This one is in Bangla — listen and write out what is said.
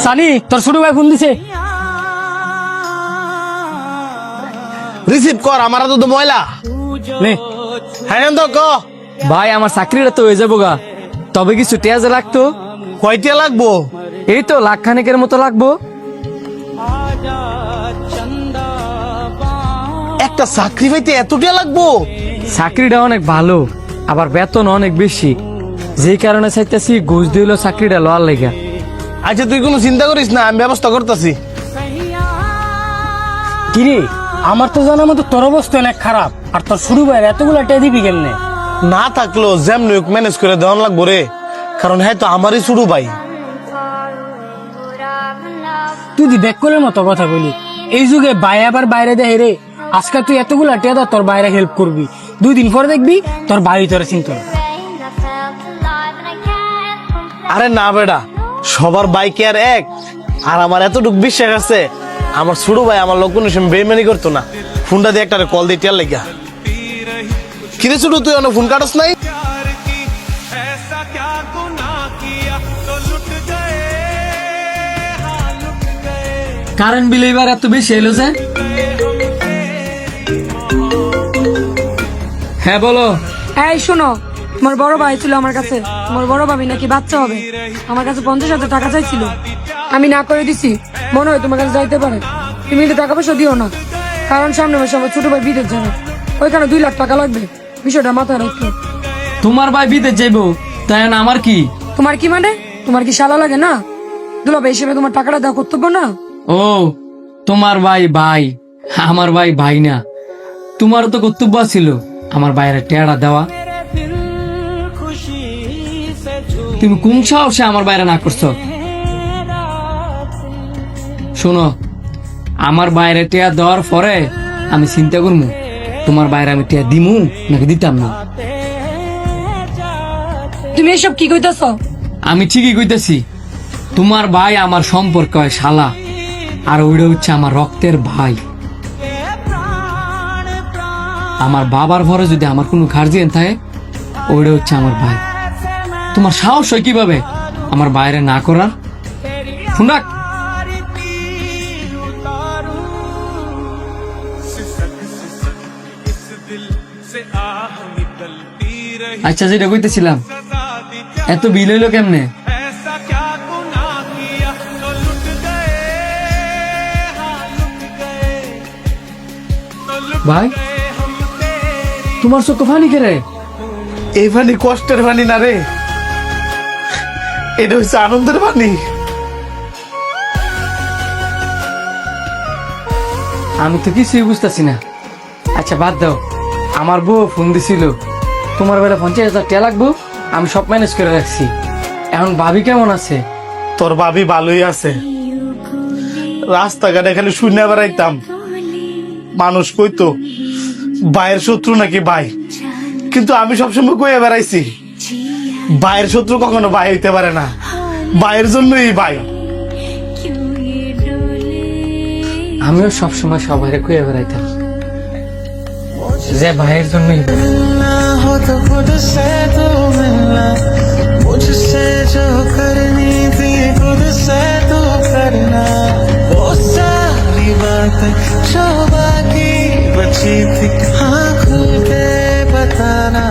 সানি তোর ছোট ভাই ফোন দিছে, রিসিভ কর। আমার তো ময়লা নে। হ্যাঁ তো ক ভাই আমার চাকরিটা তো হয়ে যাবো গা, তবে কিছু টেজ লাগতো। কয়টা লাগবো? এই তো লাখ খানেকের মতো লাগবো। একটা চাকরি পাইতে এতটা লাগবো? চাকরিটা অনেক ভালো, আবার বেতন অনেক বেশি, যেই কারণে চাইতেছি ঘুষ দিল চাকরিটা লওয়ার লেগা। আচ্ছা তুই কোনো চিন্তা করিস না, আমি ব্যবস্থা করতেছি। কিরে আমার তো জানা মতো তোর অবস্থা অনেক খারাপ, আর তোর শুরু ভাই এতগুলা টেয়া দিবি কেমনে? না থাকলেও যেমন ম্যানেজ করে দেওয়ান লাগবো রে, কারণ হ্যাঁ তো আমারই শুরু ভাই। তুই দি বেকুলের মতো কথা বলি, এই যুগে ভাই আবার বাইরে দেয় রে। আজকে তুই এতগুলা টেয়া দাও তোর বাইরে হেল্প করবি, 2 দিন পরে দেখবি তোর ভাই তোর চিন্তা। আরে না বেটা, সবার বাইকে আর এক, আর আমার এতটুকু বিশ্বাস আছে আমার ছোট ভাই আমার লোক কোনো সময় বেইমানি করতো না। ফোনটা দিয়ে একটা কল দিয়ে টিয়ার লেগা। কিরে ছোট তুই অনেক ফোন কাটস নাই? কারেন্ট বিল এবার এত বেশি এলো যে? হ্যাঁ বলো। এই শোনো, তোমার বড় ভাই ছিল আমার কাছে, তোমার বড় ভাবি নাকি বাচ্চা হবে, আমার কাছে 50,000 টাকা চাইছিল, আমি না করে দিছি। মনে হয় তোমার কাছে যাইতে পারে, তুমি কিন্তু টাকা পয়সা দিও না, কারণ সামনে মাসে আমার ছোট ভাই বিদেশ যাবে, ওইখানে 2 লাখ টাকা লাগবে, বিষয়টা মাথায় রাখো। তোমার ভাই বিদেশ যাইবো, তাই না আমার কি? তোমার কি মানে, তোমার কি শালা লাগে না? দুলাভাই হিসেবে তোমার টাকাটা দেওয়া কর্তব্য না? ও তোমার ভাই ভাই, আমার ভাই ভাই না। তোমারও তো কর্তব্য ছিল আমার বাইরে টেয়ারা দেওয়া। তুমি কোন সাহসে আমার বাইরে না করছো? শোনো, আমার বাইরে টেয়া দেওয়ার পরে আমি চিন্তা করবো তোমার বাইরে আমি টেয়া দিমু নাকি দিতাম না। তুমি এসব কি কইতাছ? আমি ঠিকই কইতেছি, তোমার ভাই আমার সম্পর্ক হয় শালা, আর ওইটা হচ্ছে আমার রক্তের ভাই। আমার বাবার ঘরে যদি আমার কোনো গার্জিয়ান থাকে, ওইটা হচ্ছে আমার ভাই। তোমার সাহস হয় কিভাবে আমার বাইরে না করার? শুনাক, আচ্ছা যেটা কইতেছিলাম, এত বিল হইলো কেমনে? ভাই তোমার চোখ পানি কেরে? এই পানি কষ্টের পানি না রে, এটা হচ্ছে আনন্দের পানি। আমি তো কিছুই বুঝতেছি না। আচ্ছা বাদ দাও, আমার বউ ফোন দিছিল, তোমার বেলা 50,000 টাকা লাগবো, আমি সব ম্যানেজ করে রাখছি। এখন ভাবি কেমন আছে? তোর ভাবি ভালোই আছে। রাস্তাঘাটে খালি শুনে বেড়াইতাম, মানুষ কইতো ভাইয়ের শত্রু নাকি ভাই, কিন্তু আমি সবসময় কয়ে বেড়াইছি ভাইয়ের শত্রু কখনো ভাই হইতে পারে না, ভাইয়ের জন্যই ভাই। আমিও সবসময় সবাই কয়ে বেড়াইতাম যে ভাইয়ের জন্যই। हो तो खुद से तो मिलना, मुझसे जो करनी थी खुद से तो करना, वो सारी बातें जो बाकी बची थी हाँ खुल के बताना।